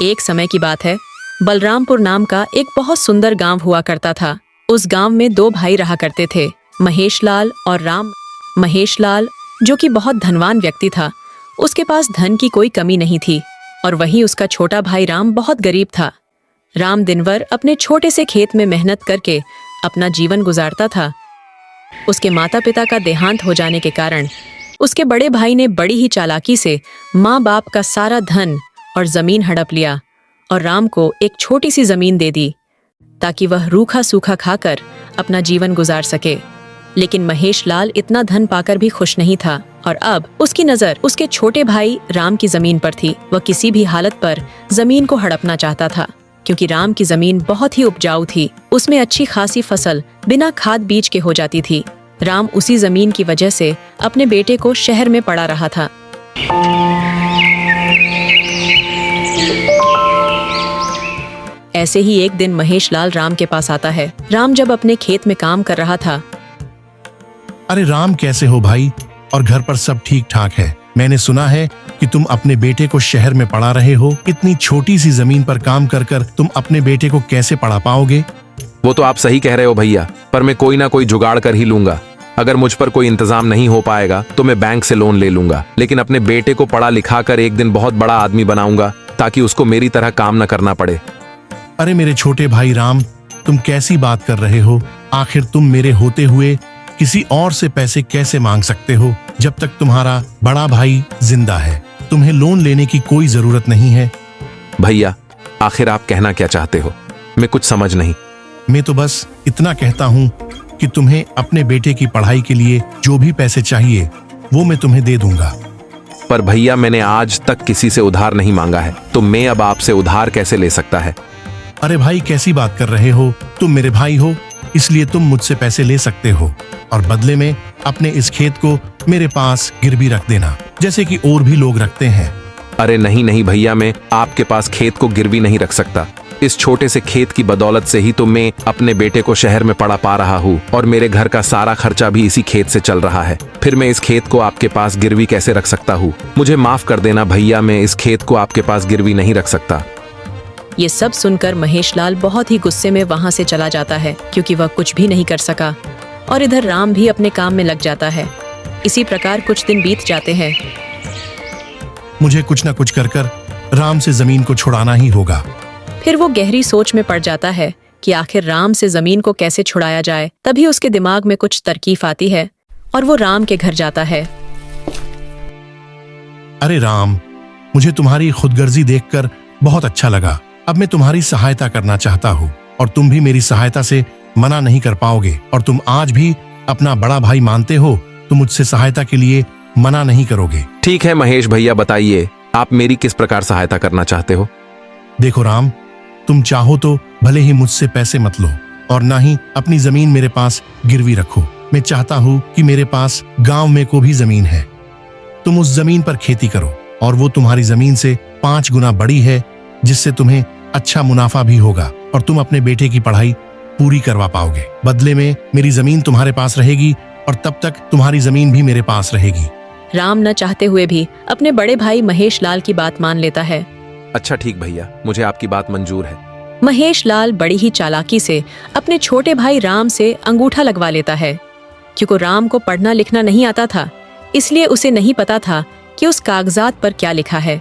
एक समय की बात है, बलरामपुर नाम का एक बहुत सुंदर गांव हुआ करता था। उस गांव में दो भाई रहा करते थे, महेश लाल और राम। महेश लाल, जो कि बहुत धनवान व्यक्ति था, उसके पास धन की कोई कमी नहीं थी, और वहीं उसका छोटा भाई राम बहुत गरीब था। राम दिनभर अपने छोटे से खेत में मेहनत करके अपना जीवन गुजारता था। उसके माता पिता का देहांत हो जाने के कारण उसके बड़े भाई ने बड़ी ही चालाकी से माँ बाप का सारा धन और जमीन हड़प लिया और राम को एक छोटी सी जमीन दे दी ताकि वह रूखा सूखा खाकर अपना जीवन गुजार सके। लेकिन महेश लाल इतना धन पाकर भी खुश नहीं था और अब उसकी नजर उसके छोटे भाई राम की जमीन पर थी। वह किसी भी हालत पर जमीन को हड़पना चाहता था, क्योंकि राम की जमीन बहुत ही उपजाऊ थी। उसमें अच्छी खासी फसल बिना खाद बीज के हो जाती थी। राम उसी जमीन की वजह से अपने बेटे को शहर में पड़ा रहा था। ऐसे ही एक दिन महेश लाल राम के पास आता है। राम जब अपने खेत में काम कर रहा था। अरे राम, कैसे हो भाई? और घर पर सब ठीक ठाक है? मैंने सुना है कि तुम अपने बेटे को शहर में पढ़ा रहे हो। इतनी छोटी सी जमीन पर काम कर कर तुम अपने बेटे को कैसे पढ़ा पाओगे? वो तो आप सही कह रहे हो भैया, पर मैं कोई ना कोई जुगाड़ कर ही लूंगा। अगर मुझ पर कोई इंतजाम नहीं हो पाएगा तो मैं बैंक से लोन ले लूंगा, लेकिन अपने बेटे को पढ़ा लिखा कर एक दिन बहुत बड़ा आदमी बनाऊंगा ताकि उसको मेरी तरह काम न करना पड़े। अरे मेरे छोटे भाई राम, तुम कैसी बात कर रहे हो? आखिर तुम मेरे होते हुए किसी और से पैसे कैसे मांग सकते हो जब तक तुम्हारा बड़ा भाई जिंदा है? तुम्हें लोन लेने की कोई जरूरत नहीं है। भैया, आखिर आप कहना क्या चाहते हो? मैं कुछ समझ नहीं। मैं तो बस इतना कहता हूँ कि तुम्हें अपने बेटे की पढ़ाई के लिए जो भी पैसे चाहिए वो मैं तुम्हें दे दूंगा। पर भैया, मैंने आज तक किसी से उधार नहीं मांगा है, तो मैं अब आपसे उधार कैसे ले सकता है? अरे भाई, कैसी बात कर रहे हो? तुम मेरे भाई हो, इसलिए तुम मुझसे पैसे ले सकते हो और बदले में अपने इस खेत को मेरे पास गिरवी रख देना, जैसे कि और भी लोग रखते हैं। अरे नहीं नहीं भैया, मैं आपके पास खेत को गिरवी नहीं रख सकता। इस छोटे से खेत की बदौलत से ही तो मैं अपने बेटे को शहर में पढ़ा पा रहा हूँ, और मेरे घर का सारा खर्चा भी इसी खेत से चल रहा है। फिर मैं इस खेत को आपके पास गिरवी कैसे रख सकता हूँ? मुझे माफ कर देना भैया, मैं इस खेत को आपके पास गिरवी नहीं रख सकता। ये सब सुनकर महेश लाल बहुत ही गुस्से में वहां से चला जाता है, क्योंकि वह कुछ भी नहीं कर सका। और इधर राम भी अपने काम में लग जाता है। इसी प्रकार कुछ दिन बीत जाते हैं। मुझे कुछ न कुछ कर कर राम से जमीन को छुड़ाना ही होगा। फिर वो गहरी सोच में पड़ जाता है कि आखिर राम से जमीन को कैसे छुड़ाया जाए। तभी उसके दिमाग में कुछ तरकीफ आती है और वो राम के घर जाता है। अरे राम, मुझे तुम्हारी खुदगर्जी देखकर बहुत अच्छा लगा। अब मैं तुम्हारी सहायता करना चाहता हूँ और तुम भी मेरी सहायता से मना नहीं कर पाओगे। और तुम आज भी अपना बड़ा भाई मानते हो तो मुझसे सहायता के लिए मना नहीं करोगे। ठीक है महेश भैया, बताइए आप मेरी किस प्रकार सहायता करना चाहते हो? देखो राम, तुम चाहो तो भले ही मुझसे पैसे मत लो और ना ही अपनी जमीन मेरे पास गिरवी रखो। मैं चाहता हूँ कि मेरे पास गांव में को भी जमीन है। तुम उस जमीन पर खेती करो और वो तुम्हारी जमीन से 5 गुना बड़ी है, जिससे तुम्हें अच्छा मुनाफा भी होगा और तुम अपने बेटे की पढ़ाई पूरी करवा पाओगे। बदले में मेरी जमीन तुम्हारे पास रहेगी और तब तक तुम्हारी जमीन भी मेरे पास रहेगी। राम न चाहते हुए भी अपने बड़े भाई महेश लाल की बात मान लेता है। अच्छा ठीक भैया, मुझे आपकी बात मंजूर है। महेश लाल बड़ी ही चालाकी से अपने छोटे भाई राम से अंगूठा लगवा लेता है। क्योंकि राम को पढ़ना लिखना नहीं आता था, इसलिए उसे नहीं पता था कि उस कागजात पर क्या लिखा है।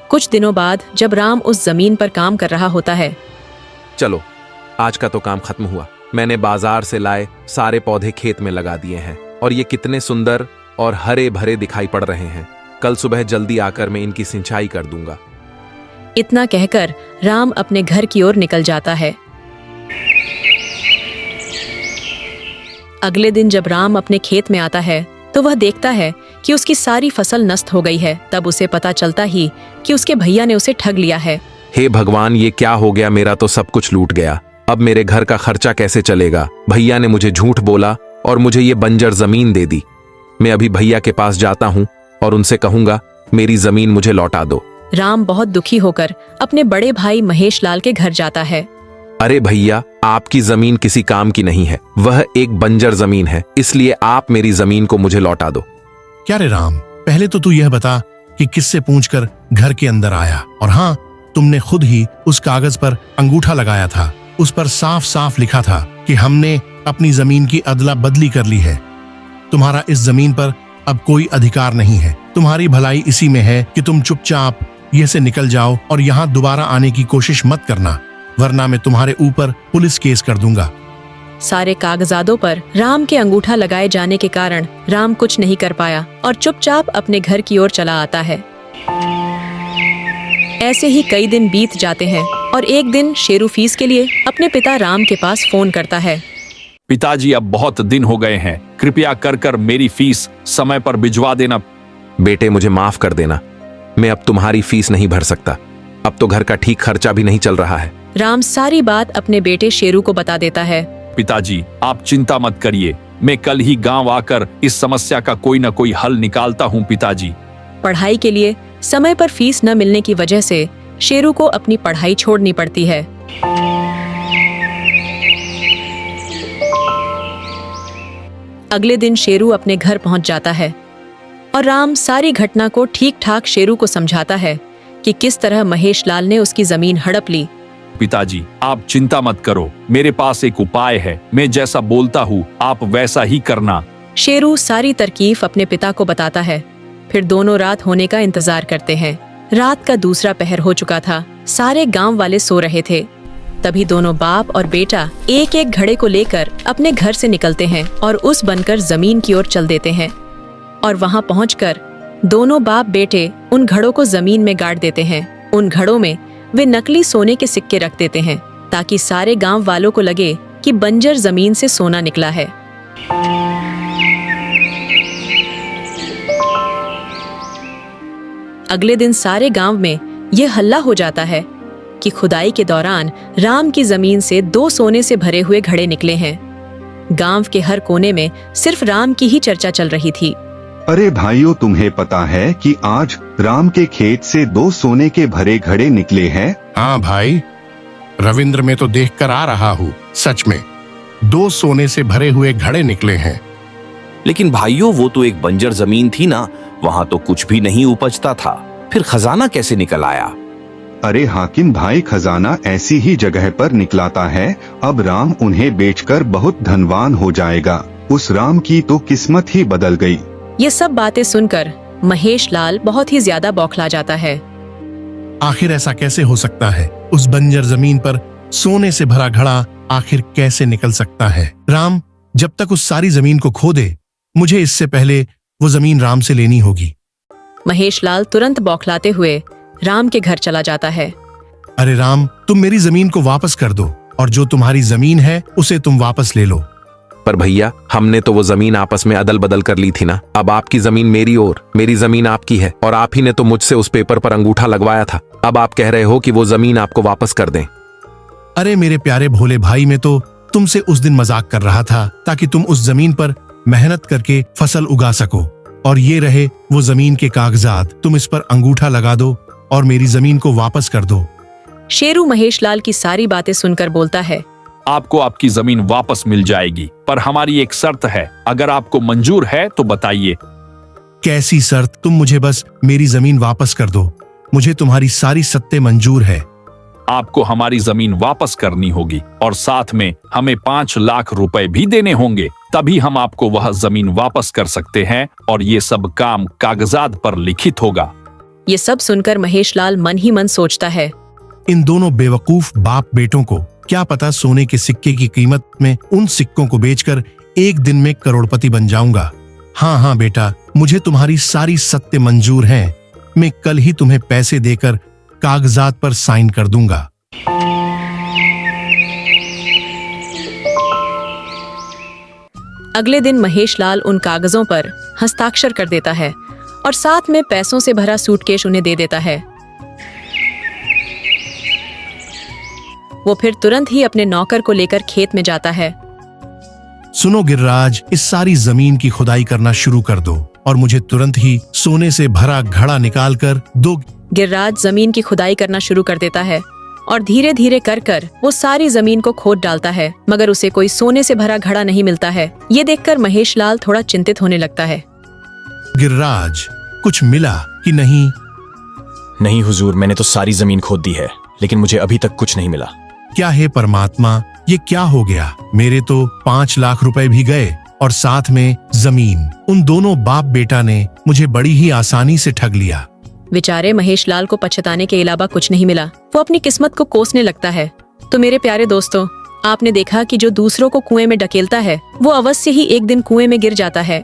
कुछ दिनों बाद जब राम उस जमीन पर काम कर रहा होता है। चलो, आज का तो काम खत्म हुआ। मैंने बाजार से लाए सारे पौधे खेत में लगा दिए हैं और ये कितने सुंदर और हरे भरे दिखाई पड़ रहे हैं। कल सुबह जल्दी आकर मैं इनकी सिंचाई कर दूंगा। इतना कहकर राम अपने घर की ओर निकल जाता है। अगले दिन जब राम अपने खेत में आता है तो वह देखता है कि उसकी सारी फसल नष्ट हो गई है। तब उसे पता चलता ही कि उसके भैया ने उसे ठग लिया है। हे भगवान, ये क्या हो गया? मेरा तो सब कुछ लूट गया। अब मेरे घर का खर्चा कैसे चलेगा? भैया ने मुझे झूठ बोला और मुझे ये बंजर जमीन दे दी। मैं अभी भैया के पास जाता हूँ और उनसे कहूंगा मेरी जमीन मुझे लौटा दो। राम बहुत दुखी होकर अपने बड़े भाई महेश लाल के घर जाता है। अरे भैया, आपकी जमीन किसी काम की नहीं है, वह एक बंजर जमीन है, इसलिए आप मेरी जमीन को मुझे लौटा दो। क्या रे राम, पहले तो तू यह बता कि किससे पूछकर घर के अंदर आया। और हाँ, तुमने खुद ही उस कागज पर अंगूठा लगाया था। उस पर साफ साफ लिखा था कि हमने अपनी जमीन की अदला बदली कर ली है। तुम्हारा इस जमीन पर अब कोई अधिकार नहीं है। तुम्हारी भलाई इसी में है कि तुम चुपचाप ये से निकल जाओ और यहाँ दोबारा आने की कोशिश मत करना, वरना मैं तुम्हारे ऊपर पुलिस केस कर दूंगा। सारे कागजातों पर राम के अंगूठा लगाए जाने के कारण राम कुछ नहीं कर पाया और चुपचाप अपने घर की ओर चला आता है। ऐसे ही कई दिन बीत जाते हैं और एक दिन शेरू फीस के लिए अपने पिता राम के पास फोन करता है। पिताजी, अब बहुत दिन हो गए हैं, कृपया कर मेरी फीस समय पर भिजवा देना। बेटे, मुझे माफ कर देना, मैं अब तुम्हारी फीस नहीं भर सकता। अब तो घर का ठीक खर्चा भी नहीं चल रहा है। राम सारी बात अपने बेटे शेरू को बता देता है। पिताजी, आप चिंता मत करिए, मैं कल ही गांव आकर इस समस्या का कोई न कोई हल निकालता हूँ। पिताजी, पढ़ाई के लिए समय पर फीस न मिलने की वजह से शेरू को अपनी पढ़ाई छोड़नी पड़ती है। अगले दिन शेरू अपने घर पहुंच जाता है और राम सारी घटना को ठीक ठाक शेरू को समझाता है कि किस तरह महेश लाल ने उसकी जमीन हड़प ली। पिताजी, आप चिंता मत करो, मेरे पास एक उपाय है, मैं जैसा बोलता हूँ आप वैसा ही करना। शेरू सारी तरकीफ अपने पिता को बताता है। फिर दोनों रात होने का इंतजार करते हैं। रात का दूसरा पहर हो चुका था, सारे गांव वाले सो रहे थे। तभी दोनों बाप और बेटा एक एक घड़े को लेकर अपने घर से निकलते हैं और उस बनकर जमीन की ओर चल देते हैं। और वहां पहुंचकर दोनों बाप बेटे उन घड़ों को जमीन में गाड़ देते हैं। उन घड़ों में वे नकली सोने के सिक्के रख देते हैं ताकि सारे गांव वालों को लगे कि बंजर जमीन से सोना निकला है। अगले दिन सारे गांव में यह हल्ला हो जाता है कि खुदाई के दौरान राम की जमीन से 2 सोने से भरे हुए घड़े निकले हैं। गांव के हर कोने में सिर्फ राम की ही चर्चा चल रही थी। अरे भाइयों, तुम्हें पता है कि आज राम के खेत से 2 सोने के भरे घड़े निकले हैं? हाँ भाई, रविंद्र, मैं तो देख कर आ रहा हूँ। सच में 2 सोने से भरे हुए घड़े निकले हैं। लेकिन भाइयों, वो तो एक बंजर जमीन थी ना, वहाँ तो कुछ भी नहीं उपजता था, फिर खजाना कैसे निकल आया? अरे हाकिम भाई, खजाना ऐसी ही जगह पर निकलाता है। अब राम उन्हें बेचकर बहुत धनवान हो जाएगा। उस राम की तो किस्मत ही बदल गई। ये सब बातें सुनकर महेश लाल बहुत ही ज्यादा बौखला जाता है। आखिर ऐसा कैसे हो सकता है? उस बंजर जमीन पर सोने से भरा घड़ा आखिर कैसे निकल सकता है? राम जब तक उस सारी जमीन को खो दे, मुझे इससे पहले वो जमीन राम से लेनी होगी। महेश लाल तुरंत बौखलाते हुए राम के घर चला जाता है। अरे राम, तुम मेरी जमीन को वापस कर दो और जो तुम्हारी जमीन है उसे तुम वापस ले लो। पर भैया, हमने तो वो जमीन आपस में अदल बदल कर ली थी ना। अब आपकी जमीन मेरी और मेरी जमीन आपकी है, और आप ही ने तो मुझसे उस पेपर पर अंगूठा लगवाया था। अब आप कह रहे हो कि वो जमीन आपको वापस कर दें। अरे मेरे प्यारे भोले भाई, मैं तो तुमसे उस दिन मजाक कर रहा था ताकि तुम उस जमीन पर मेहनत करके फसल उगा सको। और ये रहे वो जमीन के कागजात, तुम इस पर अंगूठा लगा दो और मेरी जमीन को वापस कर दो। शेरू महेश लाल की सारी बातें सुनकर बोलता है, आपको आपकी जमीन वापस मिल जाएगी, पर हमारी एक शर्त है, अगर आपको मंजूर है तो बताइए। कैसी शर्त? तुम मुझे बस मेरी जमीन वापस कर दो, मुझे तुम्हारी सारी सत्तें मंजूर है। आपको हमारी जमीन वापस करनी होगी और साथ में हमें 5 लाख रुपए भी देने होंगे, तभी हम आपको वह जमीन वापस कर सकते हैं और ये सब काम कागजात पर लिखित होगा। ये सब सुनकर महेश लाल मन ही मन सोचता है, इन दोनों बेवकूफ बाप बेटों को क्या पता सोने के सिक्के की कीमत में उन सिक्कों को बेचकर एक दिन में करोड़पति बन जाऊंगा। हाँ हाँ बेटा, मुझे तुम्हारी सारी सत्तें मंजूर हैं। मैं कल ही तुम्हें पैसे देकर कागजात पर साइन कर दूंगा। अगले दिन महेश लाल उन कागजों पर हस्ताक्षर कर देता है और साथ में पैसों से भरा सूटकेस उन्हें दे देता है। वो फिर तुरंत ही अपने नौकर को लेकर खेत में जाता है। सुनो गिरिराज, इस सारी जमीन की खुदाई करना शुरू कर दो और मुझे तुरंत ही सोने से भरा घड़ा निकाल कर दो। गिरिराज जमीन की खुदाई करना शुरू कर देता है और धीरे धीरे कर वो सारी जमीन को खोद डालता है, मगर उसे कोई सोने से भरा घड़ा नहीं मिलता है। ये देखकर महेश लाल थोड़ा चिंतित होने लगता है। गिरिराज, कुछ मिला कि नहीं? नहीं हुजूर, मैंने तो सारी जमीन खोद दी है, लेकिन मुझे अभी तक कुछ नहीं मिला। क्या है परमात्मा, ये क्या हो गया? मेरे तो 5 लाख रुपए भी गए और साथ में जमीन। उन दोनों बाप बेटा ने मुझे बड़ी ही आसानी से ठग लिया। बेचारे महेश लाल को पछताने के अलावा कुछ नहीं मिला। वो अपनी किस्मत को कोसने लगता है। तो मेरे प्यारे दोस्तों, आपने देखा कि जो दूसरों को कुएं में ढकेलता है वो अवश्य ही एक दिन कुएं में गिर जाता है।